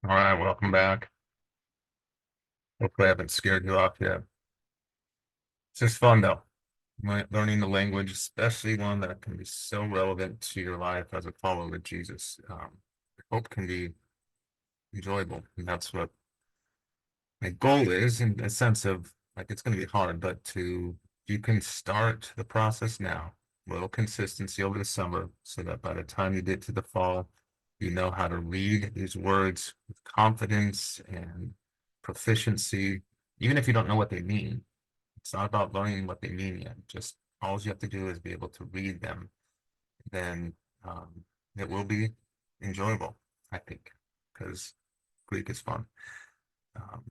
All right, welcome back. Hopefully, I haven't scared you off yet. It's just fun though, learning the language, especially one that can be so relevant to your life as a follower of Jesus. I hope can be enjoyable, and that's what my goal is. In a sense of like it's going to be hard, but you can start the process now, little consistency over the summer, so that by the time you get to the fall, you know how to read these words with confidence and proficiency, even if you don't know what they mean. It's not about learning what they mean yet. Just all you have to do is be able to read them. Then it will be enjoyable, I think, because Greek is fun. Um,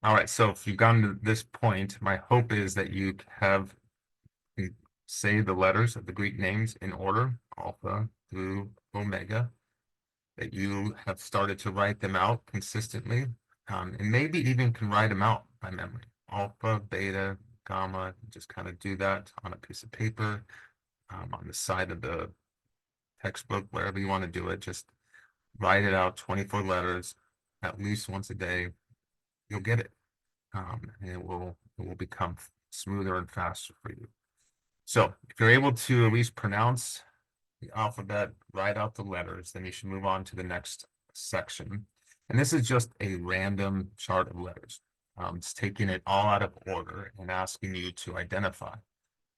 all right, so if you've gotten to this point, my hope is that you say the letters of the Greek names in order, alpha through omega, that you have started to write them out consistently, and maybe even can write them out by memory. Alpha, beta, gamma, just kind of do that on a piece of paper, on the side of the textbook, wherever you want to do it. Just write it out, 24 letters, at least once a day. You'll get it, and it will become smoother and faster for you. So if you're able to at least pronounce the alphabet, write out the letters, then you should move on to the next section. And this is just a random chart of letters. It's taking it all out of order and asking you to identify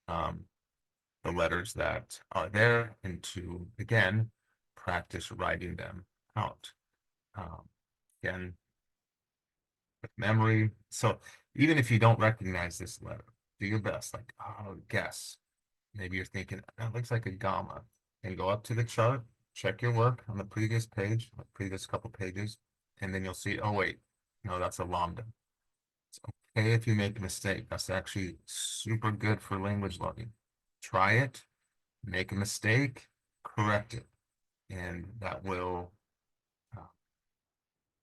um, the letters that are there and to, again, practice writing them out. Um, Again, with memory. So even if you don't recognize this letter, do your best. Like, oh, guess. Maybe you're thinking, that looks like a gamma. And go up to the chart, check your work on the previous page, the previous couple pages, and then you'll see, oh, wait, no, that's a lambda. It's okay if you make a mistake. That's actually super good for language learning. Try it, make a mistake, correct it, and that will uh,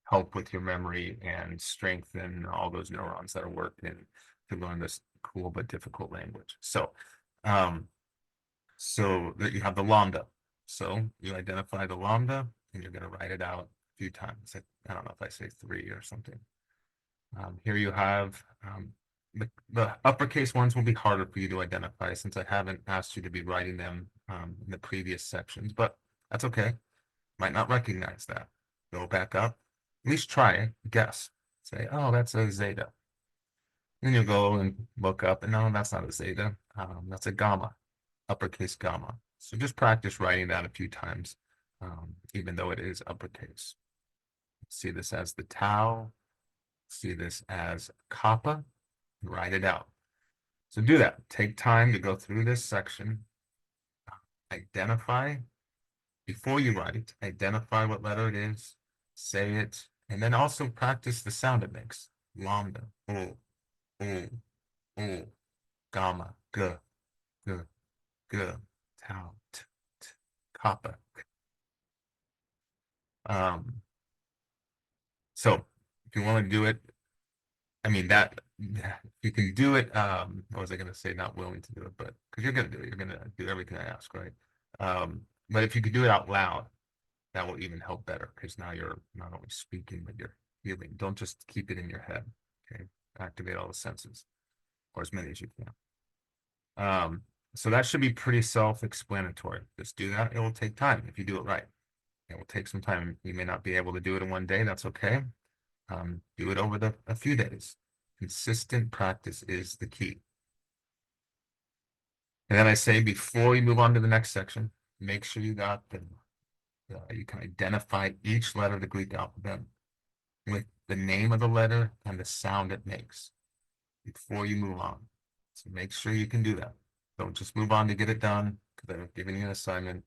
help with your memory and strengthen all those neurons that are working to learn this cool but difficult language. Um, so that you have the lambda. So you identify the lambda and you're going to write it out a few times. I don't know if I say three or something. Here you have the uppercase ones will be harder for you to identify since I haven't asked you to be writing them in the previous sections, but that's okay. Might not recognize that. Go back up, at least try it, guess. Say, oh, that's a zeta. Then you'll go and look up, and no, that's not a zeta. That's a gamma, uppercase gamma. So just practice writing that a few times, even though it is uppercase. See this as the tau, see this as kappa, write it out. So do that. Take time to go through this section, identify before you write, identify what letter it is, say it, and then also practice the sound it makes. Lambda, o, o, gamma, g, g, g, tau, t, t, kappa. Um, so if you want to do it, I mean that you can do it. What was I going to say? Not willing to do it, but because you're going to do it, you're going to do everything I ask, right? But if you could do it out loud, that will even help better because now you're not only speaking, but you're feeling. Don't just keep it in your head. Okay, activate all the senses, or as many as you can. So that should be pretty self-explanatory. Just do that. It will take time if you do it right. It will take some time. You may not be able to do it in one day. That's okay. Do it over a few days. Consistent practice is the key. And then I say before you move on to the next section, make sure you got you can identify each letter of the Greek alphabet with the name of the letter and the sound it makes before you move on. So make sure you can do that. Don't just move on to get it done because I've given you an assignment.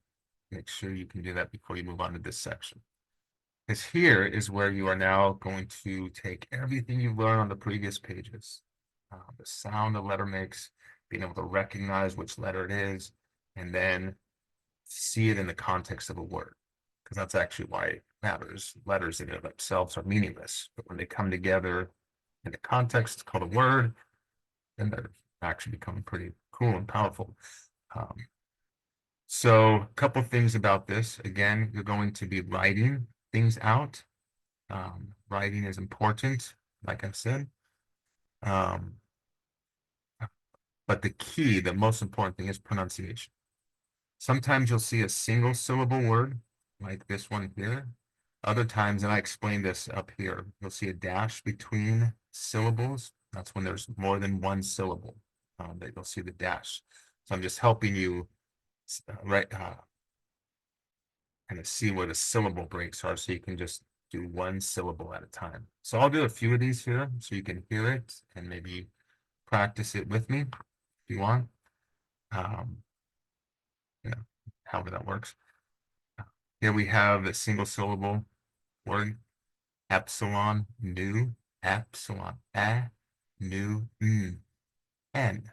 Make sure you can do that before you move on to this section. Because here is where you are now going to take everything you've learned on the previous pages, the sound a letter makes, being able to recognize which letter it is, and then see it in the context of a word. Because that's actually why it matters. Letters in and of themselves are meaningless, but when they come together in the context called a word, then they actually become pretty cool and powerful. Um, so a couple things about this. Again, you're going to be writing things out Writing is important, like I said. Um, but the key, the most important thing is pronunciation. Sometimes you'll see a single syllable word, like this one here. Other times, and I explained this up here, you'll see a dash between syllables. That's when there's more than one syllable that you'll see the dash. So I'm just helping you kind of see where the syllable breaks are so you can just do one syllable at a time. So I'll do a few of these here so you can hear it and maybe practice it with me if you want. Um, you know, however that works. Here we have a single syllable word, epsilon, new, epsilon, new, n,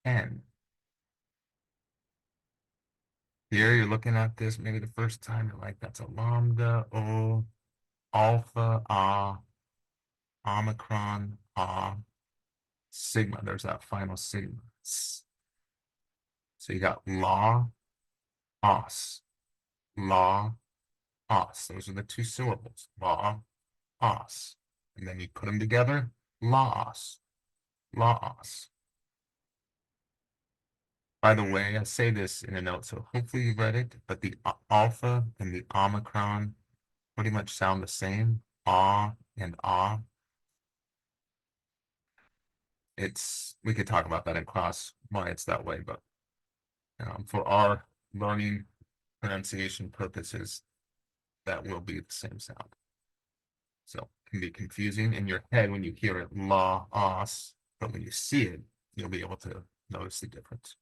n. Here you're looking at this maybe the first time, you're like, that's a lambda, o, alpha, omicron, sigma. There's that final sigma. So you got law, os, law, os. Those are the two syllables, law, os. And then you put them together, laos, laos. By the way, I say this in a note, so hopefully you've read it, but the alpha and the omicron pretty much sound the same. Ah and ah. We could talk about that in class, why it's that way, but for our learning pronunciation purposes, that will be the same sound. So it can be confusing in your head when you hear it, la, os, but when you see it, you'll be able to notice the difference.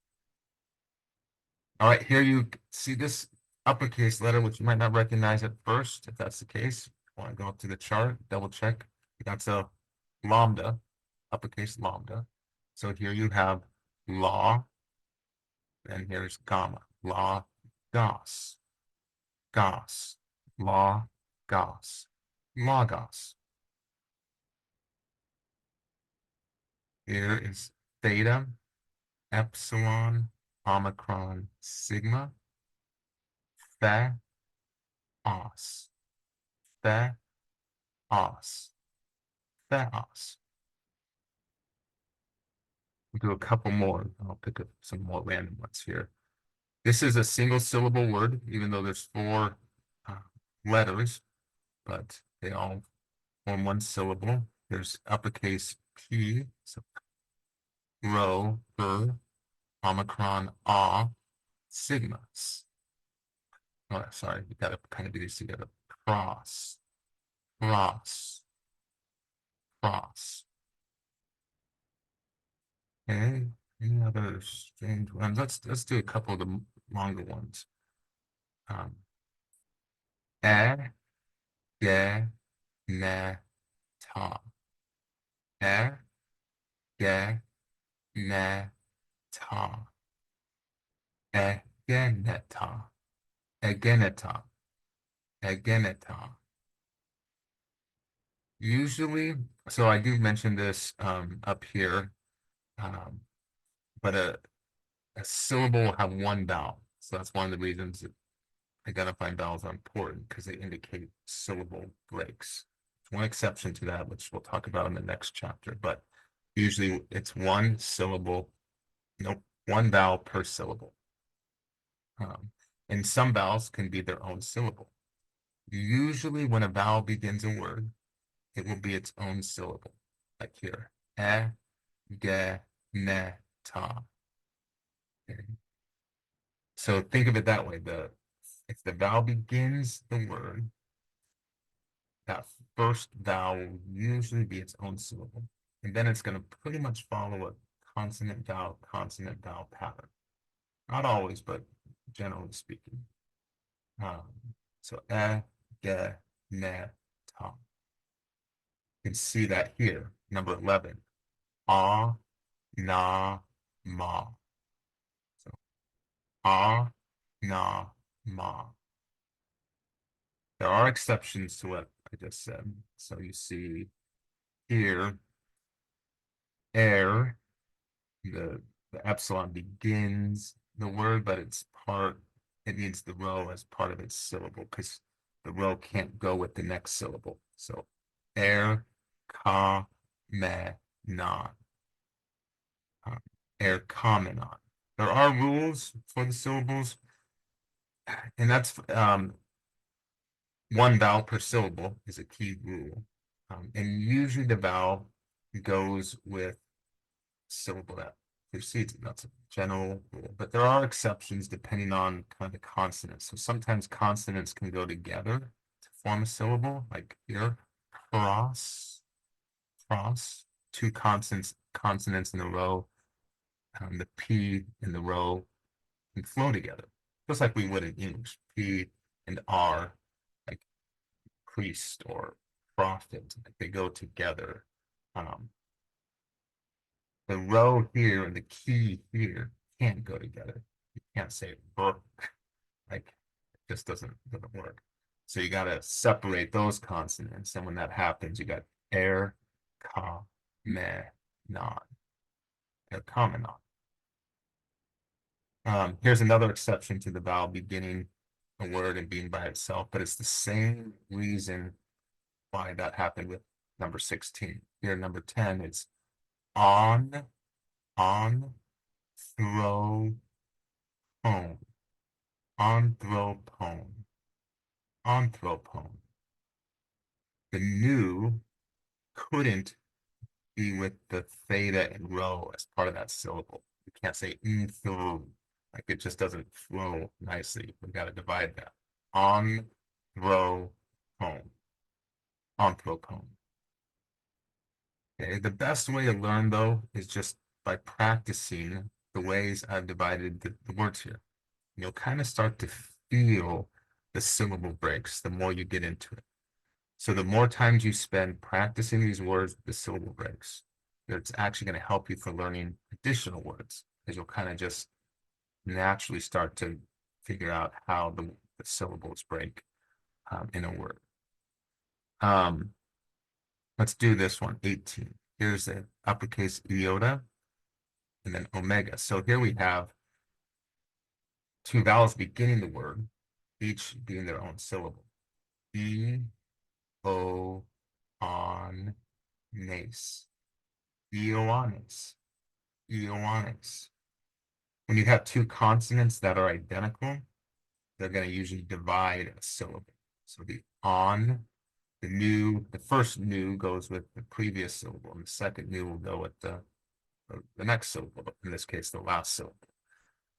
All right, here you see this uppercase letter, which you might not recognize at first. If that's the case, I want to go up to the chart, double check. That's a lambda, uppercase lambda. So here you have law, and here's gamma, law, gos, gos, law, gos, logos. Here is theta, epsilon, omicron, sigma, the, os, the, os, theos. We'll do a couple more. I'll pick up some more random ones here. This is a single syllable word, even though there's four letters, but they all form one syllable. There's uppercase P, so rho, omicron, sigma. Oh, sorry, you gotta kind of do these together. Cross, cross, cross. Okay, any other strange ones? Let's do a couple of the longer ones. E, ge, ne, ta. E, ge, ne, ta. Egeneta, egeneta, egeneta. Usually, so I do mention this up here, but a syllable will have one vowel. So that's one of the reasons that identifying vowels are important because they indicate syllable breaks. One exception to that, which we'll talk about in the next chapter, but usually it's one syllable, nope, one vowel per syllable. And some vowels can be their own syllable. Usually when a vowel begins a word, it will be its own syllable. Like here, e, ge, ne, ta. Okay. So think of it that way. If the vowel begins the word, that first vowel will usually be its own syllable. And then it's going to pretty much follow a consonant vowel pattern. Not always, but generally speaking. So e, ge, ne, ta. You can see that here, number 11. Ah, na, ma. So ah, na, ma. There are exceptions to what I just said. So you see here, air, the epsilon begins the word, but it needs the rho as part of its syllable because the row can't go with the next syllable. So air, ka, me, non. Air, common on. There are rules for the syllables, and that's one vowel per syllable is a key rule. And usually the vowel goes with syllable that precedes it. That's a general rule. But there are exceptions depending on kind of the consonants. So sometimes consonants can go together to form a syllable, like here, cross, cross, two consonants in a row. The P in the row can flow together, just like we would in English. P and R, like priest or prophet, like they go together. Um, the row here and the key here can't go together. You can't say book, like it just doesn't work. So you got to separate those consonants, and when that happens, you got air, ka, me, non, air, common non. Here's another exception to the vowel beginning a word and being by itself, but it's the same reason why that happened with number 16. Here, number 10, it's on, throw, home, on, throw, home, on, throw, home. The new couldn't be with the theta and rho as part of that syllable. You can't say through, like it just doesn't flow nicely. We've got to divide that. On, throw, home, on, throw, home. Okay, the best way to learn though is just by practicing the ways I've divided the words here. You'll kind of start to feel the syllable breaks the more you get into it. So the more times you spend practicing these words, the syllable breaks, it's actually going to help you for learning additional words, because you'll kind of just naturally start to figure out how the syllables break in a word. Let's do this one, 18. Here's the uppercase iota and then omega. So here we have two vowels beginning the word, each being their own syllable. E, O, on, nace. Ioannes. Ioannes. When you have two consonants that are identical, they're going to usually divide a syllable. So the on, the first new goes with the previous syllable, and the second new will go with the next syllable, in this case, the last syllable.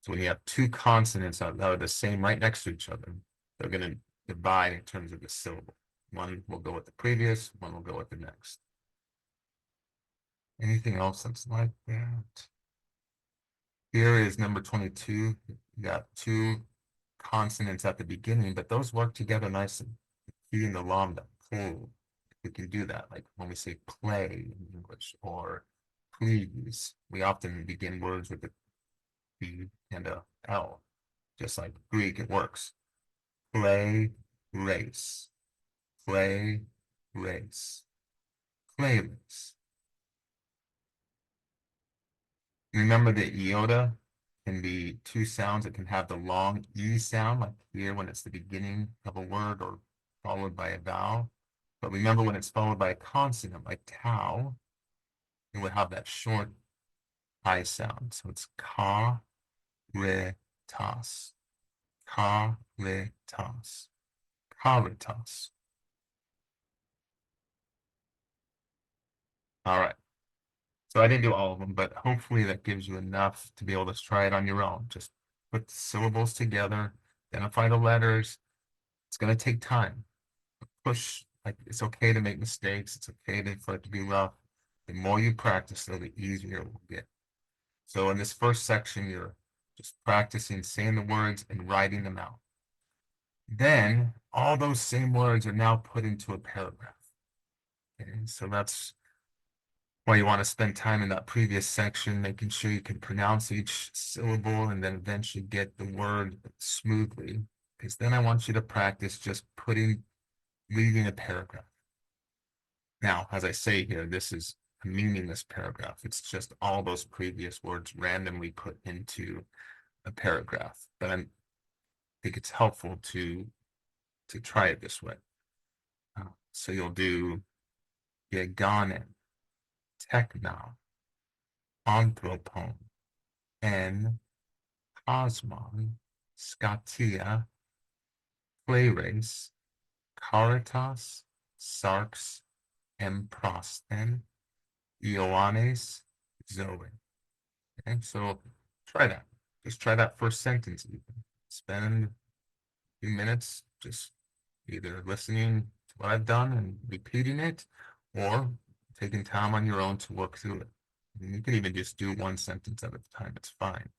So when you have two consonants that are the same right next to each other, they're going to divide in terms of the syllable. One will go with the previous, one will go with the next. Anything else that's like that? Here is number 22. You got two consonants at the beginning, but those work together nicely. The P and the lambda, pull. We can do that, like when we say play in English or please. We often begin words with a P and a L, just like Greek, it works. Play, race. Play, race. Play, race. Remember the iota can be two sounds. It can have the long E sound, like here when it's the beginning of a word or followed by a vowel. But remember when it's followed by a consonant, like tau, it would have that short I sound. So it's ka, re, tas. Ka, re, tas. Caritas. All right. So I didn't do all of them, but hopefully that gives you enough to be able to try it on your own. Just put the syllables together, identify the letters. It's going to take time. Push, like it's okay to make mistakes. It's okay for it to be rough. The more you practice, though, the easier it will get. So in this first section, you're just practicing saying the words and writing them out. Then all those same words are now put into a paragraph. Okay, so that's why you want to spend time in that previous section, making sure you can pronounce each syllable and then eventually get the word smoothly. Because then I want you to practice just reading a paragraph. Now, as I say here, this is a meaningless paragraph. It's just all those previous words randomly put into a paragraph. But I think it's helpful to to try it this way. So you'll do Yeganen, Technon, Anthropon, En, Cosmon, Scatia, Clares, Caritas, Sarx, Emprosthen, Ioannes, Zoe. Okay, so try that. Just try that first sentence even. Spend a few minutes just either listening to what I've done and repeating it, or taking time on your own to work through it. And you can even just do one sentence at a time, it's fine.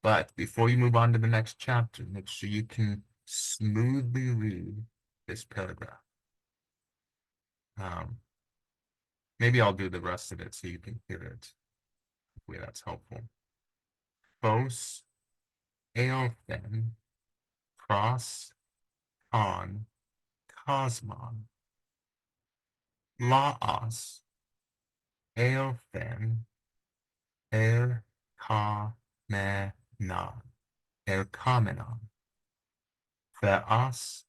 But before you move on to the next chapter, make sure you can smoothly read this paragraph. Maybe I'll do the rest of it so you can hear it. Hopefully that's helpful. Phos, Aelphen, Pros, Con, Cosmon, Laos, Aelphen, Erkamenon, Erkamenon, Theos,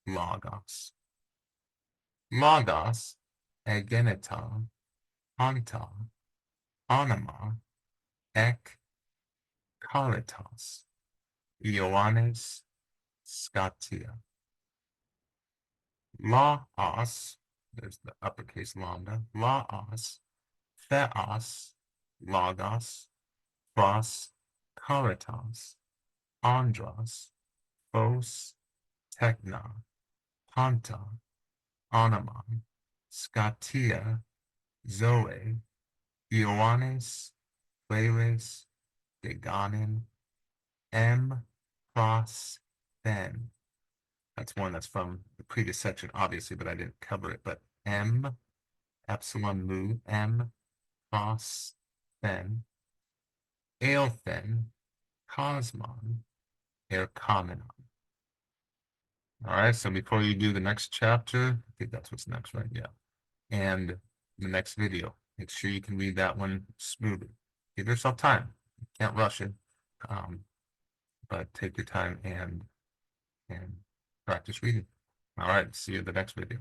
Logos, Logos, Egeneton, Anta, Anima, Ek, Caritas, Ioannes, Scatia. Laos, there's the uppercase lambda, Laos, Theos, Logos, Pros, Caritas, Andros, Phos, Techna, Panta, Anamon, Scatia, Zoe, Ioannes, Clares, Deganin, M, Pros, Then. That's one that's from the previous section, obviously, but I didn't cover it. But M, epsilon mu, M, Pros, Then, Aelphen, Cosmon, Erkamenon. All right, so before you do the next chapter, I think that's what's next, right? Yeah. And the next video, make sure you can read that one smoothly. Give yourself time. You can't rush it, but take your time and practice reading. All right, see you in the next video.